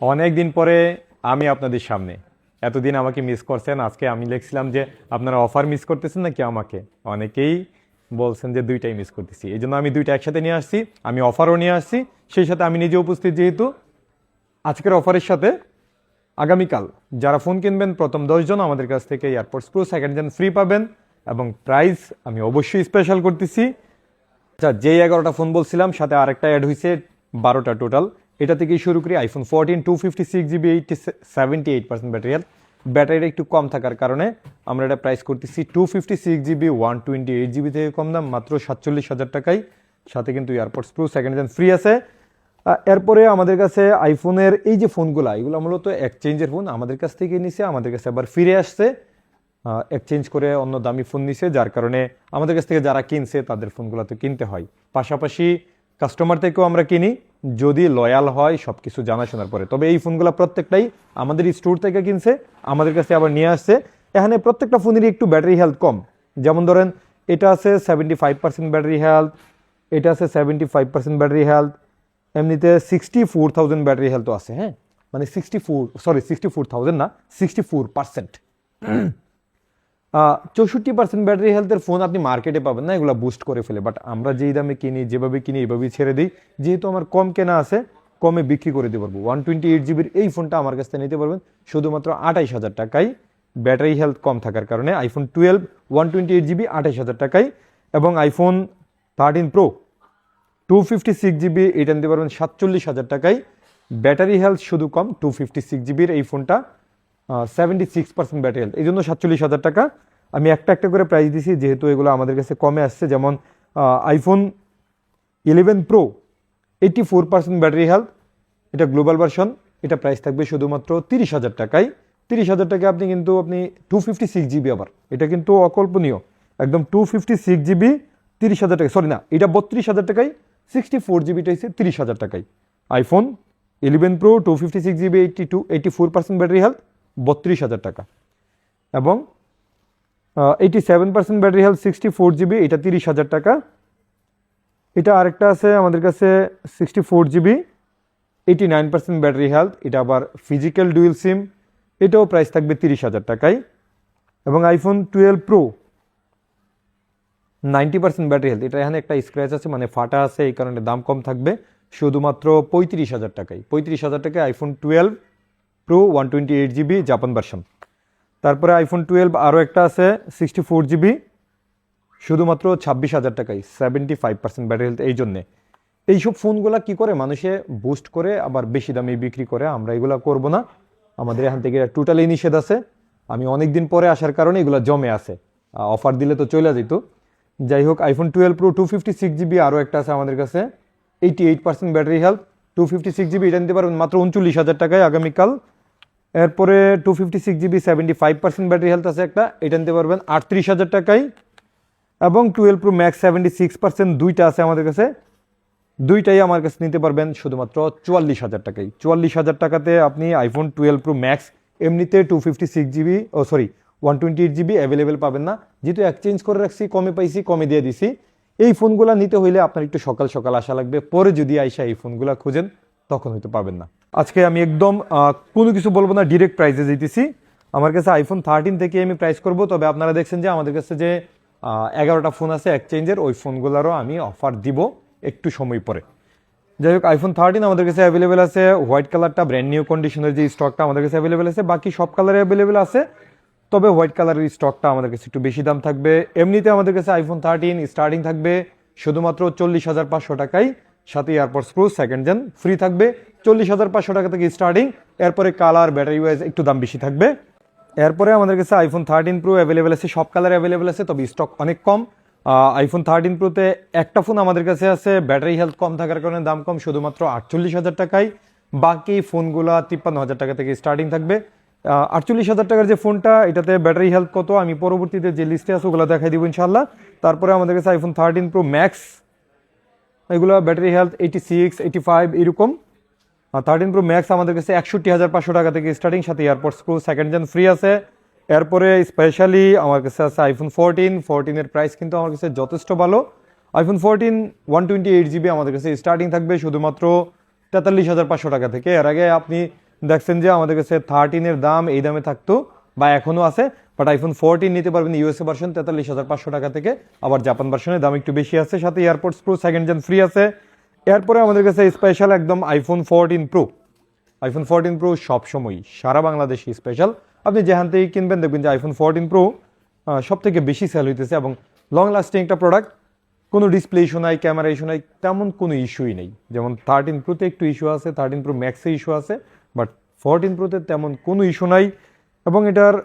অনেক দিন পরে আমি আপনাদের সামনে। এতদিন আমাকে মিস করছেন, আজকে আমি লিখছিলাম যে আপনারা অফার মিস করতেছেন নাকি আমাকে। অনেকেই বলছেন যে দুইটাই মিস করতেছি, এই জন্য আমি দুইটা একসাথে নিয়ে আসছি। আমি অফারও নিয়ে আসছি, সেই সাথে আমি নিজে উপস্থিত। যেহেতু আজকের অফারের সাথে আগামীকাল যারা ফোন কিনবেন প্রথম 10 জন আমাদের কাছ থেকে AirPods pro second gen free পাবেন, এবং প্রাইস আমি অবশ্যই স্পেশাল করতেছি। আচ্ছা, যেই 11টা ফোন বলছিলাম সাথে আরেকটা অ্যাড হয়েছে 12টা টোটাল। এটা থেকেই শুরু করি। IPhone 14 256 GB 78% battery health. ব্যাটারিটা একটু কম থাকার কারণে আমরা এটা প্রাইস করতেছি 256 জিবি 128 জিবি থেকে কম দাম মাত্র 47,000 টাকায়। সাথে কিন্তু AirPods pro second gen free আছে। এরপরে আমাদের কাছে আইফোনের এই যে ফোনগুলো, এগুলো মূলত এক্সচেঞ্জের ফোন। আমাদের কাছ থেকে নিছে, আমাদের কাছে আবার ফিরে আসছে, এক্সচেঞ্জ করে অন্য দামি ফোন নিছে, যার কারণে আমাদের কাছ থেকে যারা কিনছে তাদের ফোনগুলো তো কিনতে হয়। পাশাপাশি কাস্টমার থেকেও আমরা কিনি, যদি লয়াল হয় সব কিছু জানাশোনার পরে। তবে এই ফোনগুলো প্রত্যেকটাই আমাদের স্টোর থেকে কিনছে, আমাদের কাছে আবার নিয়ে আসছে। এখানে প্রত্যেকটা ফোনেরই একটু ব্যাটারি হেলথ কম। যেমন ধরেন এটা আছে 75% ব্যাটারি হেলথ, এটা আছে 75% ব্যাটারি হেলথ, এমনিতে 64,000 ব্যাটারি হেলথও আছে। হ্যাঁ, মানে 64,000 না, 64%। 64% ব্যাটারি হেলথের ফোন আপনি মার্কেটে পাবেন না, এগুলো বুস্ট করে ফেলে। বাট আমরা যেই দামে কিনি, যেভাবে কিনি এইভাবেই ছেড়ে দিই। যেহেতু আমার কম কেনা আছে, কমে বিক্রি করে দিতে পারবো। 128 জিবির এই ফোনটা আমার কাছ থেকে নিতে পারবেন শুধুমাত্র 28,000 টাকায়। ব্যাটারি হেলথ কম থাকার কারণে আইফোন 12 128 জিবি 28,000 টাকায়। এবং আইফোন 13 প্রো 256 জিবি এটা নিতে পারবেন 47,000 টাকায়। ব্যাটারি হেলথ শুধু কম, 256 জিবির এই ফোনটা 76% ব্যাটারি হেলথ, এই জন্য 47,000 টাকা। আমি একটা একটা করে প্রাইস দিছি যেহেতু এগুলো আমাদের কাছে কমে আসছে। যেমন আইফোন 11 প্রো 84% ব্যাটারি হেলথ, এটা গ্লোবাল ভার্সন। এটা প্রাইস থাকবে শুধুমাত্র 30,000 টাকায়। 30,000 টাকায় আপনি 256 জিবি, আবার এটা কিন্তু অকল্পনীয়। একদম 256 জিবি 30,000 টাকা, সরি না, এটা 32,000 টাকায়। 64 জিবিটা হচ্ছে 30,000 টাকায়। IPhone 11 pro 256 GB 84% battery health 32,000 টাকা। এবং 87% ব্যাটারি হেলথ 64 জিবি, এটা 30,000 টাকা। এটা আরেকটা আছে আমাদের কাছে 64 জিবি 89% ব্যাটারি হেলথ, এটা আবার ফিজিক্যাল ডুয়েল সিম, এটাও প্রাইস থাকবে 30,000 টাকায়। এবং আইফোন 12 প্রো 90% ব্যাটারি হেলথ, এটা এখানে একটা স্ক্র্যাচ আছে, মানে ফাটা আছে, এই কারণে দাম কম থাকবে শুধুমাত্র 35,000 টাকায়। 35,000 টাকায় iPhone 12 pro 128 GB Japan version. তারপরে আইফোন 12 আরও একটা আছে 64 জিবি, শুধুমাত্র 26,000 টাকায়, 75% ব্যাটারি হেলথ। এই জন্যে এইসব ফোনগুলো কি করে মানুষে বুস্ট করে আবার বেশি দামে বিক্রি করে, আমরা এগুলো করব না। আমাদের এখান থেকে টোটালি নিষেধ আছে। আমি অনেক দিন পরে আসার কারণে এগুলো জমে আছে, অফার দিলে তো চলে যেত। যাই হোক, আইফোন 12 প্রো 256 জিবি আরও একটা আছে আমাদের কাছে 88% ব্যাটারি হেলথ, 256 জিবি এটা নিতে পারবেন মাত্র 39,000 টাকায় আগামীকাল। এরপরে 256 জিবি 75% ব্যাটারি হেলথ আছে একটা, এটা নিতে পারবেন 38,000 টাকায়। এবং 12 প্রো ম্যাক্স 76%, দুইটা আছে আমাদের কাছে, দুইটাই আমার কাছে নিতে পারবেন শুধুমাত্র 44,000 টাকায়। 44,000 টাকাতে আপনি আইফোন 12 প্রো ম্যাক্স এমনিতে 256 জিবি 128 জিবি অ্যাভেলেবেল পাবেন না। যেহেতু এক্সচেঞ্জ করে রাখছি, কমে পাইছি, কমে দিয়ে দিছি। এই ফোনগুলো নিতে হইলে আপনার একটু সকাল সকাল আসা লাগবে, পরে যদি আইসা এই ফোনগুলো খুঁজেন তখন হয়তো পাবেন না। আজকে আমি একদম কোনো কিছু বলবো না, ডিরেক্ট প্রাইসে দিতেছি। আমার কাছে আইফোন 13 থেকে আমি প্রাইস করব। তবে আপনারা দেখছেন যে আমাদের কাছে যে 11টা ফোন আছে এক্সচেঞ্জের, ওই ফোনগুলোরও আমি অফার দিব একটু সময় পরে। যাই হোক, আইফোন 13 আমাদের কাছে অ্যাভেলেবেল আছে। হোয়াইট কালারটা ব্র্যান্ড নিউ কন্ডিশনের যে স্টকটা আমাদের কাছে অ্যাভেলেবেল আছে, বাকি সব কালারে অ্যাভেলেবেল আছে। তবে হোয়াইট কালারের স্টকটা আমাদের কাছে একটু বেশি দাম থাকবে। এমনিতে আমাদের কাছে আইফোন 13 স্টার্টিং থাকবে শুধুমাত্র 40,500 টাকায়, সাথে AirPods pro second gen free থাকবে। 40,500 টাকা থেকে স্টার্টিং, এরপরে কালার ব্যাটারি ওয়াইজ একটু দাম বেশি থাকবে। এরপরে আমাদের কাছে আইফোন 13 প্রো অ্যাভেলেবেল আছে, সব কালার অ্যাভেলেবেল আছে, তবে স্টক অনেক কম। আইফোন 13 প্রোতে একটা ফোন আমাদের কাছে আছে, ব্যাটারি হেলথ কম থাকার কারণে দাম কম, শুধুমাত্র 48,000 টাকায়। বাকি ফোনগুলো 53,000 টাকা থেকে স্টার্টিং থাকবে। 48,000 টাকার যে ফোনটা, এটাতে ব্যাটারি হেলথ কত আমি পরবর্তীতে যে লিস্টে আছে ওগুলো দেখাই দিব ইনশাল্লাহ। তারপরে আমাদের কাছে আইফোন 13 প্রো ম্যাক্স, এগুলো ব্যাটারি হেলথ 86 85 এরকম। 13 প্রো ম্যাক্স আমাদের কাছে 61,500 টাকা থেকে স্টার্টিং, সাথে AirPods pro second gen free আছে। এরপরে স্পেশালি আমার কাছে আছে আইফোন 14 এর প্রাইস কিন্তু আমার কাছে যথেষ্ট ভালো। আইফোন 14 128 জিবি আমাদের কাছে স্টার্টিং থাকবে শুধুমাত্র 43,500 টাকা থেকে। এর আগে আপনি দেখছেন যে আমাদের কাছে 13-এর দাম এই দামে থাকতো বা এখনো আছে, বাট আইফোন 14 নিতে পারবেন ইউএসএ ভার্সন 43,500 টাকা থেকে, আবার জাপান ভার্সনের দাম একটু বেশি আছে, সাথে AirPods pro second gen free আছে। এরপরে আমাদের কাছে স্পেশাল একদম আইফোন 14 প্রো। আইফোন 14 প্রো সবসময় সারা বাংলাদেশি স্পেশাল, আপনি যেখান থেকে কিনবেন দেখবেন যে আইফোন 14 প্রো সব থেকে বেশি সেল হইতেছে এবং লং লাস্টিং একটা প্রোডাক্ট। কোনো ডিসপ্লে ইস্যু নাই, ক্যামেরা ইস্যু নাই, তেমন কোনো ইস্যুই নেই। যেমন 13 প্রোতে একটু ইস্যু আছে, 13 প্রো ম্যাক্সে ইস্যু আছে, বাট 14 প্রোতে তেমন কোনো ইস্যু নাই। এবং এটার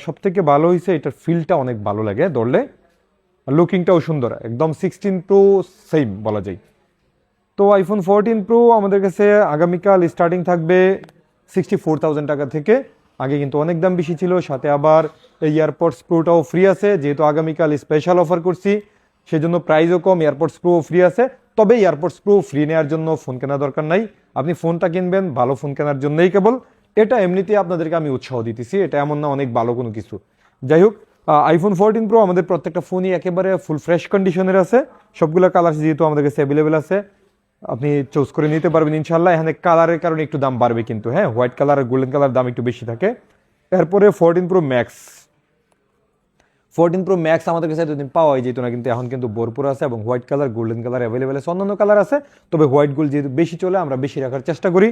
সব থেকে ভালো হয়েছে এটার ফিলটা অনেক ভালো লাগে ধরলে, লুকিংটাও সুন্দর, একদম 16 প্রো সেম বলা যায়। তো আইফোন 14 প্রো আমাদের কাছে আগামীকাল স্টার্টিং থাকবে 64,000 টাকা থেকে। আগে কিন্তু অনেক দাম বেশি ছিল, সাথে আবার এই এয়ারপডস প্রোটাও ফ্রি আছে, যেহেতু আগামীকাল স্পেশাল অফার করছি সেজন্য প্রাইসও কম, এয়ারপডস প্রো ফ্রি আছে। তবে এয়ারপডস প্রো ফ্রি নেওয়ার জন্য ফোন কেনার দরকার নাই, আপনি ফোনটা কিনবেন ভালো ফোন কেনার জন্যই কেবল। এটা এমনিতে আপনাদেরকে আমি উৎসাহ দিতেছি, এটা এমন না অনেক ভালো কোনো কিছু। যাই হোক, আইফোন 14 প্রো আমাদের প্রত্যেকটা ফোনই একেবারে ফুল ফ্রেশ কন্ডিশনের আছে, সবগুলো কালার যেহেতু আমাদের কাছে অ্যাভেলেবেল আছে, আপনি চুজ করে নিতে পারবেন ইনশাল্লাহ। এখানে কালারের কারণে একটু দাম বাড়বে কিন্তু, হ্যাঁ, হোয়াইট কালার আর গোল্ডেন কালার দাম একটু বেশি থাকে। এরপরে 14 প্রো ম্যাক্স। 14 প্রো ম্যাক্স আমাদের কাছে এতদিন পাওয়া যেত না, কিন্তু এখন কিন্তু ভরপুর আছে এবং white colour golden colour available আছে, অন্যান্য কালার আছে, তবে হোয়াইট গোল্ড যেহেতু বেশি চলে আমরা বেশি রাখার চেষ্টা করি।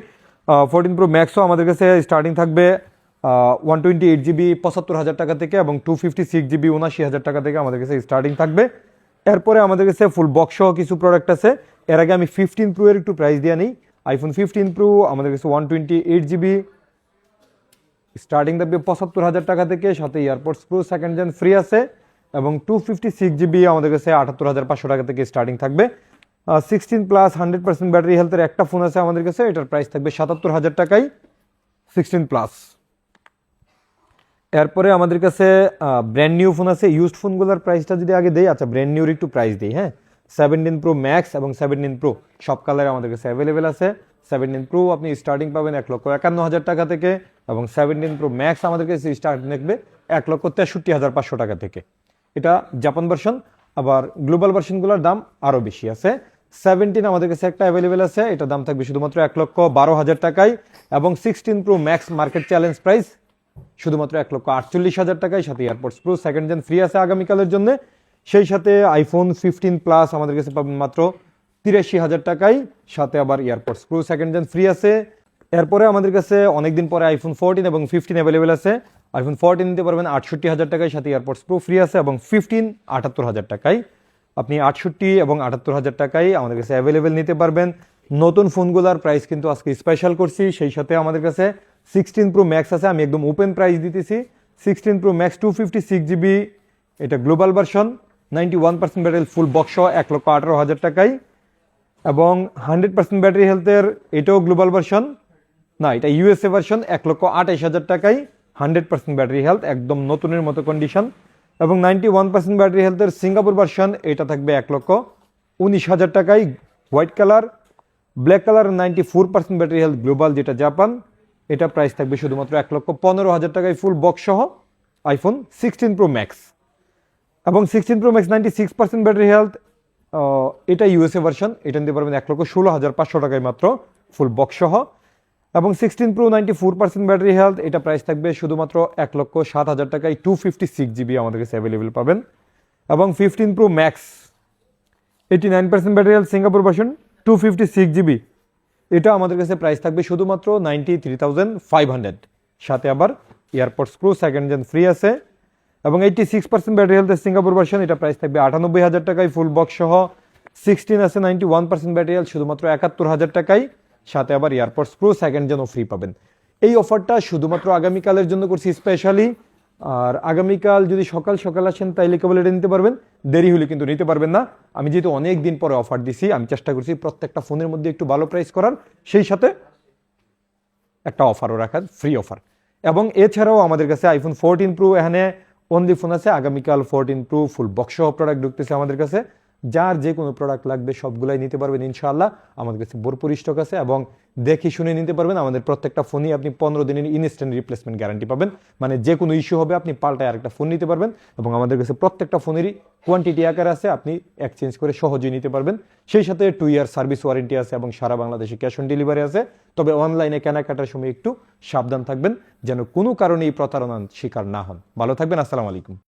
14 প্রো ম্যাক্সও আমাদের কাছে স্টার্টিং থাকবে 128 জিবি 75,000 টাকা থেকে এবং 256 জিবি 79,000 টাকা থেকে আমাদের কাছে স্টার্টিং থাকবে। এরপরে আমাদের কাছে ফুল বক্স সহ কিছু প্রোডাক্ট আছে। এর আগে আমি 15 প্রো এর একটু প্রাইস দিয়ে নিই। আইফোন 15 প্রো আমাদের কাছে 128 জিবি স্টার্টিং থাকবে 75,000 টাকা থেকে, সাথে AirPods pro second gen free আছে এবং 256 জিবি আমাদের কাছে 78,500 টাকা থেকে স্টার্টিং থাকবে। 16 প্লাস 100% ব্যাটারি হেলথের একটা ফোন আছে আমাদের কাছে, এটার প্রাইস থাকবে 77,000 টাকায় 16 প্লাস। এরপরে আমাদের কাছে ব্র্যান্ড নিউ ফোন আছে। ইউজড ফোনগুলোর প্রাইসটা যদি আগে দেই, আচ্ছা ব্র্যান্ড নিউর একটু প্রাইস দিই, হ্যাঁ। 17 প্রো ম্যাক্স এবং 17 প্রো সব কালার আমাদের কাছে অ্যাভেলেবেল আছে। 17 প্রো আপনি স্টার্টিং পাবেন 1,51,000 টাকা থেকে এবং 17 প্রো ম্যাক্স আমাদের কাছে স্টার্টিং দেখবে 1,63,500 টাকা থেকে। এটা জাপান ভার্সন, আবার গ্লোবাল ভার্সনগুলোর দাম আরও বেশি আছে। 17 আমাদের কাছে একটা অ্যাভেলেবেল আছে, এটা দাম থাকবে শুধুমাত্র 1,12,000 টাকায় এবং 16 pro max market challenge price শুধুমাত্র 1,48,000 টাকায়, সাথে AirPods pro second gen free আছে আগামীকালের জন্য। সেই সাথে আইফোন 15 প্লাস আমাদের কাছে পাবেন মাত্র 83,000 টাকায়, সাথে আবার AirPods pro second gen free আছে। এরপরে আমাদের কাছে অনেকদিন পরে আইফোন 14 এবং 15 অ্যাভেলেবেল আছে। আইফোন 14 নিতে পারবেন 68,000 টাকায়, সাথে এয়ারপডস প্রো ফ্রি আছে এবং 15 78,000 টাকায়। আপনি 68 এবং 78,000 টাকায় আমাদের কাছে অ্যাভেলেবেল নিতে পারবেন। নতুন ফোনগুলোর প্রাইস কিন্তু আজকে স্পেশাল করছি। সেই সাথে আমাদের কাছে 16 প্রো ম্যাক্স আছে, আমি একদম ওপেন প্রাইস দিতেছি। 16 প্রো ম্যাক্স 256 জিবি, এটা global version, 91% battery full box 1,18,000 টাকায় এবং 100% ব্যাটারি হেলথের এটাও গ্লোবাল ভার্সন না, এটা ইউএসএ ভার্সন 1,28,000 টাকায়। 100% ব্যাটারি হেলথ, একদম নতুনের মতো কন্ডিশন এবং 91% ব্যাটারি হেলথের সিঙ্গাপুর ভার্সন, এটা থাকবে 1,19,000 টাকায় white colour. Black colour 94% battery health global, যেটা জাপান, এটা প্রাইস থাকবে শুধুমাত্র 1,15,000 টাকায় ফুল বক্স সহ আইফোন 16 প্রো ম্যাক্স এবং 16 প্রো ম্যাক্স 96% ব্যাটারি হেলথ, এটা ইউএসএ ভার্সন, এটা নিতে পারবেন 1,16,500 টাকায় মাত্র ফুল বক্স সহ এবং 16 প্রো 94% ব্যাটারি হেলথ, এটা প্রাইস থাকবে শুধুমাত্র 1,07,000 টাকায়। 256 জিবি আমাদের কাছে অ্যাভেলেবেল পাবেন এবং 15 pro max 89% battery health Singapore version 256 GB, এটা আমাদের কাছে প্রাইস থাকবে শুধুমাত্র 93,500, সাথে আবার AirPods pro second gen free আছে এবং 86% ব্যাটারি হেলথের সিঙ্গাপুর ভার্সন, এটা প্রাইস থাকবে 98,000 টাকায় ফুল বক্স সহ। 16 আছে 91% ব্যাটারি হেলথ শুধুমাত্র 71,000 টাকায়, সাথে আবার এয়ারপডস প্রো সেকেন্ড জেনও ফ্রি পাবেন। এই অফারটা শুধুমাত্র আগামীকালের জন্য করছি স্পেশালি, আর আগামীকাল যদি সকাল সকাল আসেন তাইলে কেবল এটা নিতে পারবেন, দেরি হলে কিন্তু নিতে পারবেন না। আমি যেহেতু অনেক দিন পরে অফার দিছি, আমি চেষ্টা করছি প্রত্যেকটা ফোনের মধ্যে একটু ভালো প্রাইস করার, সেই সাথে একটা অফারও রাখার, ফ্রি অফার। এবং এছাড়াও আমাদের কাছে আইফোন 14 প্রো এখানে অনলি ফোন আছে। আগামীকাল 14 প্রো ফুল বক্স সহ প্রোডাক্ট ঢুকতেছে আমাদের কাছে, যার যে কোনো প্রোডাক্ট লাগবে সবগুলাই নিতে পারবেন ইনশাআল্লাহ। আমাদের কাছে ভরপুর স্টক আছে এবং দেখে শুনে নিতে পারবেন। আমাদের প্রত্যেকটা ফোনই আপনি 15 দিনের ইনস্ট্যান্ট রিপ্লেসমেন্ট গ্যারান্টি পাবেন, মানে যে কোনো ইস্যু হবে আপনি পাল্টায় আরেকটা ফোন নিতে পারবেন। এবং আমাদের কাছে প্রত্যেকটা ফোনেরই কোয়ান্টিটি আকার আছে, আপনি এক্সচেঞ্জ করে সহজেই নিতে পারবেন। সেই সাথে 2 ইয়ার সার্ভিস ওয়ারেন্টি আছে এবং সারা বাংলাদেশে ক্যাশ অন ডেলিভারি আছে। তবে অনলাইনে কেনাকাটার সময় একটু সাবধান থাকবেন যেন কোনো কারণেই প্রতারণার শিকার না হন। ভালো থাকবেন, আসসালামু আলাইকুম।